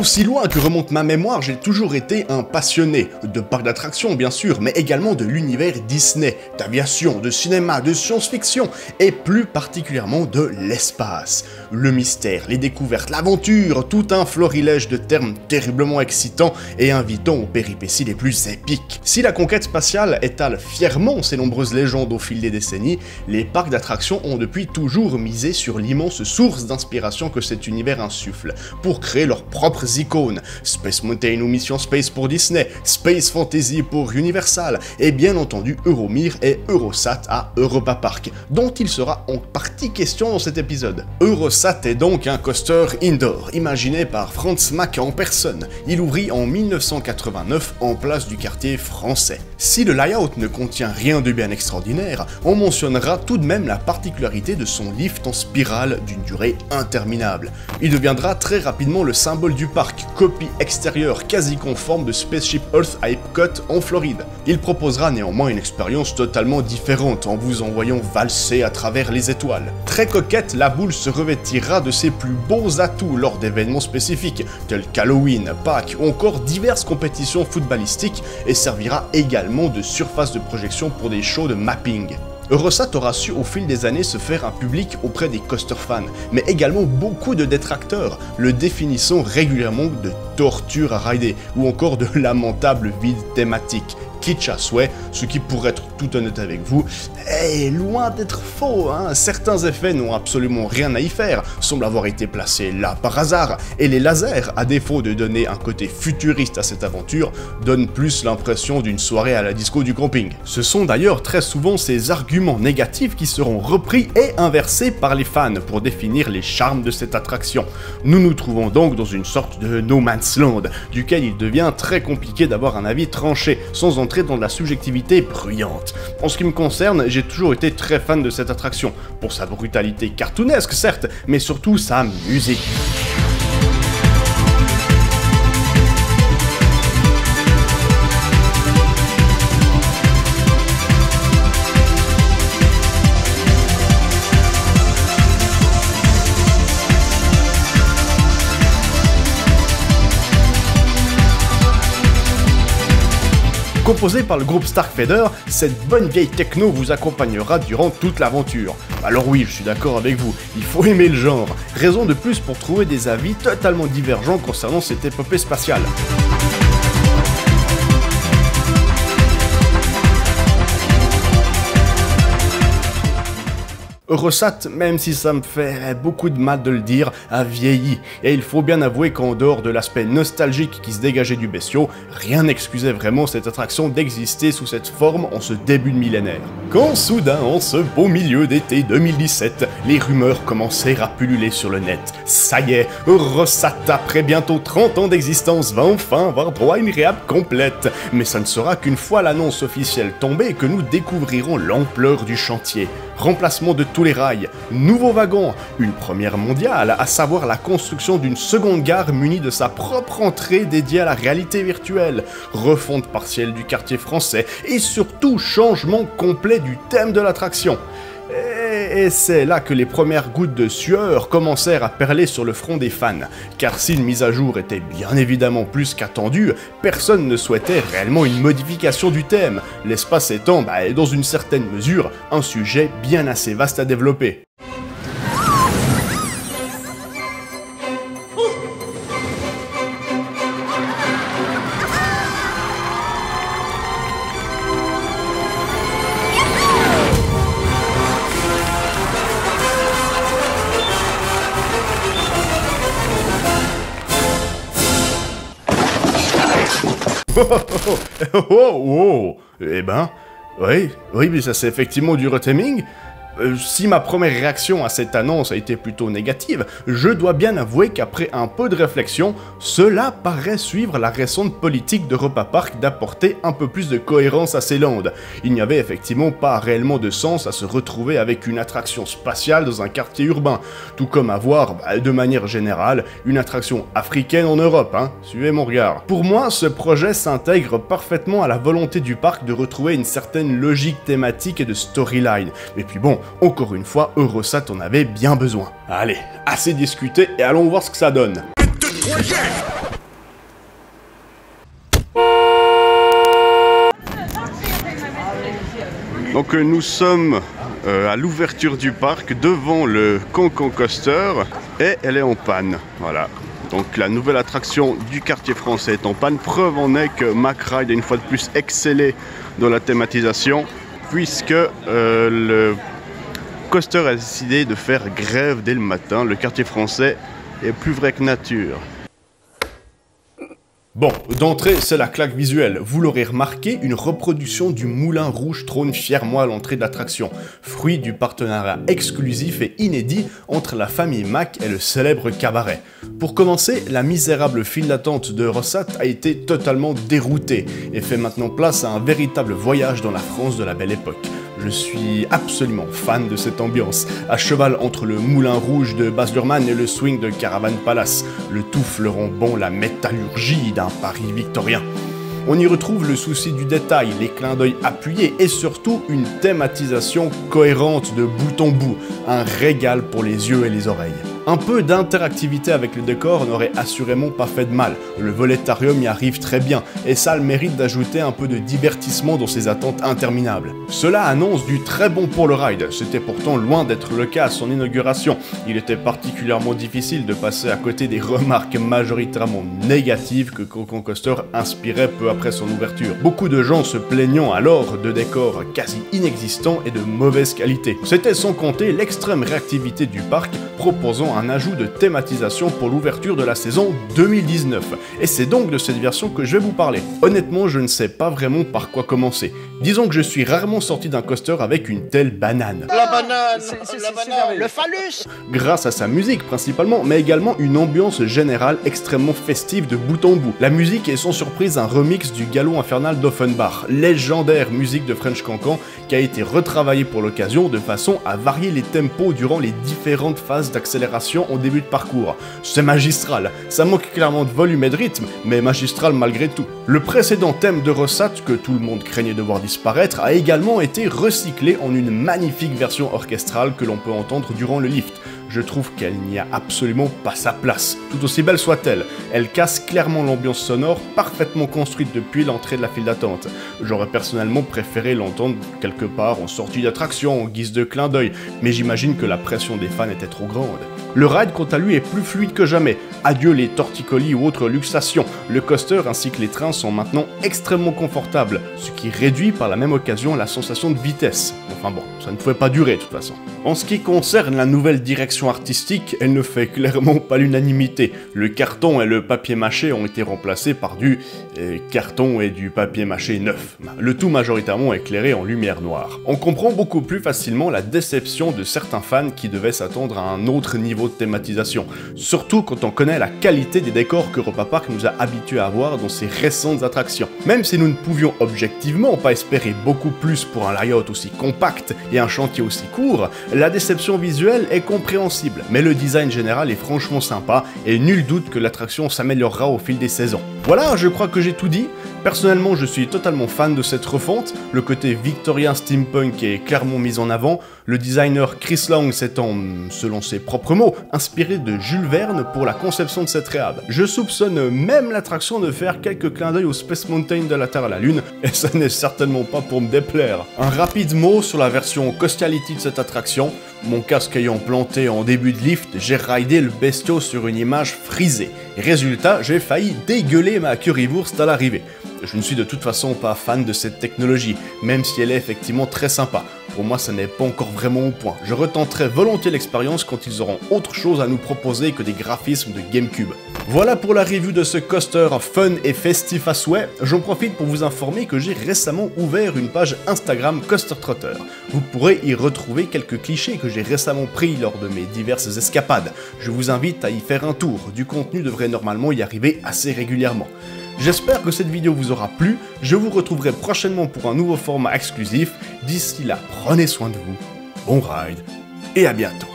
Aussi loin que remonte ma mémoire, j'ai toujours été un passionné de parcs d'attractions bien sûr, mais également de l'univers Disney, d'aviation, de cinéma, de science-fiction et plus particulièrement de l'espace. Le mystère, les découvertes, l'aventure, tout un florilège de termes terriblement excitants et invitant aux péripéties les plus épiques. Si la conquête spatiale étale fièrement ses nombreuses légendes au fil des décennies, les parcs d'attractions ont depuis toujours misé sur l'immense source d'inspiration que cet univers insuffle, pour créer leurs propres icônes, Space Mountain ou Mission Space pour Disney, Space Fantasy pour Universal, et bien entendu Euromir et Eurosat à Europa Park, dont il sera en partie question dans cet épisode. Eurosat est donc un coaster indoor, imaginé par Franz Mack en personne. Il ouvrit en 1989 en place du quartier français. Si le layout ne contient rien de bien extraordinaire, on mentionnera tout de même la particularité de son lift en spirale d'une durée interminable. Il deviendra très rapidement le symbole du parc, copie extérieure quasi conforme de Spaceship Earth à Epcot en Floride. Il proposera néanmoins une expérience totalement différente en vous envoyant valser à travers les étoiles. Très coquette, la boule se revêtira de ses plus beaux atouts lors d'événements spécifiques, tels qu'Halloween, Pâques ou encore diverses compétitions footballistiques, et servira également de surface de projection pour des shows de mapping. Eurosat aura su au fil des années se faire un public auprès des coaster fans, mais également beaucoup de détracteurs, le définissant régulièrement de torture à rider, ou encore de lamentables vides thématiques. Kitsch à souhait, ce qui, pour être tout honnête avec vous, est loin d'être faux, hein. Certains effets n'ont absolument rien à y faire, semblent avoir été placés là par hasard, et les lasers, à défaut de donner un côté futuriste à cette aventure, donnent plus l'impression d'une soirée à la disco du camping. Ce sont d'ailleurs très souvent ces arguments négatifs qui seront repris et inversés par les fans pour définir les charmes de cette attraction. Nous nous trouvons donc dans une sorte de no man's land, duquel il devient très compliqué d'avoir un avis tranché, sans entrer dans de la subjectivité bruyante. En ce qui me concerne, j'ai toujours été très fan de cette attraction, pour sa brutalité cartoonesque certes, mais surtout sa musique. Composé par le groupe Starkfader, cette bonne vieille techno vous accompagnera durant toute l'aventure. Alors oui, je suis d'accord avec vous, il faut aimer le genre. Raison de plus pour trouver des avis totalement divergents concernant cette épopée spatiale. Eurosat, même si ça me fait beaucoup de mal de le dire, a vieilli, et il faut bien avouer qu'en dehors de l'aspect nostalgique qui se dégageait du bestiau, rien n'excusait vraiment cette attraction d'exister sous cette forme en ce début de millénaire. Quand soudain, en ce beau milieu d'été 2017, les rumeurs commencèrent à pulluler sur le net. Ça y est, Eurosat, après bientôt 30 ans d'existence, va enfin avoir droit à une réhab complète. Mais ça ne sera qu'une fois l'annonce officielle tombée que nous découvrirons l'ampleur du chantier. Remplacement de tous les rails, nouveaux wagons, une première mondiale, à savoir la construction d'une seconde gare munie de sa propre entrée dédiée à la réalité virtuelle, refonte partielle du quartier français et surtout changement complet du thème de l'attraction. Et c'est là que les premières gouttes de sueur commencèrent à perler sur le front des fans, car si une mise à jour était bien évidemment plus qu'attendue, personne ne souhaitait réellement une modification du thème, l'espace étant, dans une certaine mesure, un sujet bien assez vaste à développer. Eh ben, oui, mais ça c'est effectivement du retiming. Si ma première réaction à cette annonce a été plutôt négative, je dois bien avouer qu'après un peu de réflexion, cela paraît suivre la récente politique d'Europa Park d'apporter un peu plus de cohérence à ces landes. Il n'y avait effectivement pas réellement de sens à se retrouver avec une attraction spatiale dans un quartier urbain, tout comme avoir, de manière générale, une attraction africaine en Europe, hein, suivez mon regard. Pour moi, ce projet s'intègre parfaitement à la volonté du parc de retrouver une certaine logique thématique et de storyline, et puis bon, encore une fois, Eurosat en avait bien besoin. Allez, assez discuté et allons voir ce que ça donne. Donc nous sommes à l'ouverture du parc devant le Cancan Coaster et elle est en panne. Voilà. Donc la nouvelle attraction du quartier français est en panne. Preuve en est que McRide a une fois de plus excellé dans la thématisation puisque le coaster a décidé de faire grève dès le matin. Le quartier français est plus vrai que nature. Bon, d'entrée, c'est la claque visuelle. Vous l'aurez remarqué, une reproduction du Moulin Rouge trône fièrement à l'entrée de l'attraction, fruit du partenariat exclusif et inédit entre la famille Mack et le célèbre cabaret. Pour commencer, la misérable file d'attente de Rossat a été totalement déroutée et fait maintenant place à un véritable voyage dans la France de la Belle Époque. Je suis absolument fan de cette ambiance, à cheval entre le Moulin Rouge de Baz Luhrmann et le swing de Caravan Palace, le tout fleurant bon la métallurgie d'un Paris victorien. On y retrouve le souci du détail, les clins d'œil appuyés et surtout une thématisation cohérente de bout en bout, un régal pour les yeux et les oreilles. Un peu d'interactivité avec le décor n'aurait assurément pas fait de mal, le voletarium y arrive très bien, et ça a le mérite d'ajouter un peu de divertissement dans ces attentes interminables. Cela annonce du très bon pour le ride, c'était pourtant loin d'être le cas à son inauguration. Il était particulièrement difficile de passer à côté des remarques majoritairement négatives que Cancan Coaster inspirait peu après son ouverture. Beaucoup de gens se plaignant alors de décors quasi inexistants et de mauvaise qualité. C'était sans compter l'extrême réactivité du parc, proposant un ajout de thématisation pour l'ouverture de la saison 2019. Et c'est donc de cette version que je vais vous parler. Honnêtement, je ne sais pas vraiment par quoi commencer. Disons que je suis rarement sorti d'un coaster avec une telle banane. La banane, le phallus. Grâce à sa musique principalement, mais également une ambiance générale extrêmement festive de bout en bout. La musique est sans surprise un remix du Galop infernal d'Offenbach, légendaire musique de French Cancan qui a été retravaillée pour l'occasion de façon à varier les tempos durant les différentes phases d'accélération en début de parcours. C'est magistral, ça manque clairement de volume et de rythme, mais magistral malgré tout. Le précédent thème de Rossat, que tout le monde craignait de voir disparaître, a également été recyclé en une magnifique version orchestrale que l'on peut entendre durant le lift. Je trouve qu'elle n'y a absolument pas sa place, tout aussi belle soit-elle. Elle casse clairement l'ambiance sonore, parfaitement construite depuis l'entrée de la file d'attente. J'aurais personnellement préféré l'entendre quelque part en sortie d'attraction, en guise de clin d'œil, mais j'imagine que la pression des fans était trop grande. Le ride, quant à lui, est plus fluide que jamais. Adieu les torticolis ou autres luxations. Le coaster ainsi que les trains sont maintenant extrêmement confortables, ce qui réduit par la même occasion la sensation de vitesse. Enfin bon, ça ne pouvait pas durer de toute façon. En ce qui concerne la nouvelle direction artistique, elle ne fait clairement pas l'unanimité. Le carton et le papier mâché ont été remplacés par du carton et du papier mâché neuf. Le tout majoritairement éclairé en lumière noire. On comprend beaucoup plus facilement la déception de certains fans qui devaient s'attendre à un autre niveau de thématisation. Surtout quand on connaît la qualité des décors qu'Europa Park nous a habitués à voir dans ses récentes attractions. Même si nous ne pouvions objectivement pas espérer beaucoup plus pour un layout aussi compact et un chantier aussi court, la déception visuelle est compréhensible, mais le design général est franchement sympa et nul doute que l'attraction s'améliorera au fil des saisons. Voilà, je crois que j'ai tout dit. Personnellement, je suis totalement fan de cette refonte, le côté victorien steampunk est clairement mis en avant, le designer Chris Long s'étant, selon ses propres mots, inspiré de Jules Verne pour la conception de cette réhab. Je soupçonne même l'attraction de faire quelques clins d'œil au Space Mountain de la Terre à la Lune, et ça n'est certainement pas pour me déplaire. Un rapide mot sur la version Coastality de cette attraction. Mon casque ayant planté en début de lift, j'ai ridé le bestiau sur une image frisée. Résultat, j'ai failli dégueuler ma currywurst à l'arrivée. Je ne suis de toute façon pas fan de cette technologie, même si elle est effectivement très sympa. Pour moi, ça n'est pas encore vraiment au point. Je retenterai volontiers l'expérience quand ils auront autre chose à nous proposer que des graphismes de GameCube. Voilà pour la review de ce coaster fun et festif à souhait. J'en profite pour vous informer que j'ai récemment ouvert une page Instagram Coaster Trotter. Vous pourrez y retrouver quelques clichés que j'ai récemment pris lors de mes diverses escapades. Je vous invite à y faire un tour. Du contenu devrait normalement y arriver assez régulièrement. J'espère que cette vidéo vous aura plu, je vous retrouverai prochainement pour un nouveau format exclusif. D'ici là, prenez soin de vous, bon ride et à bientôt.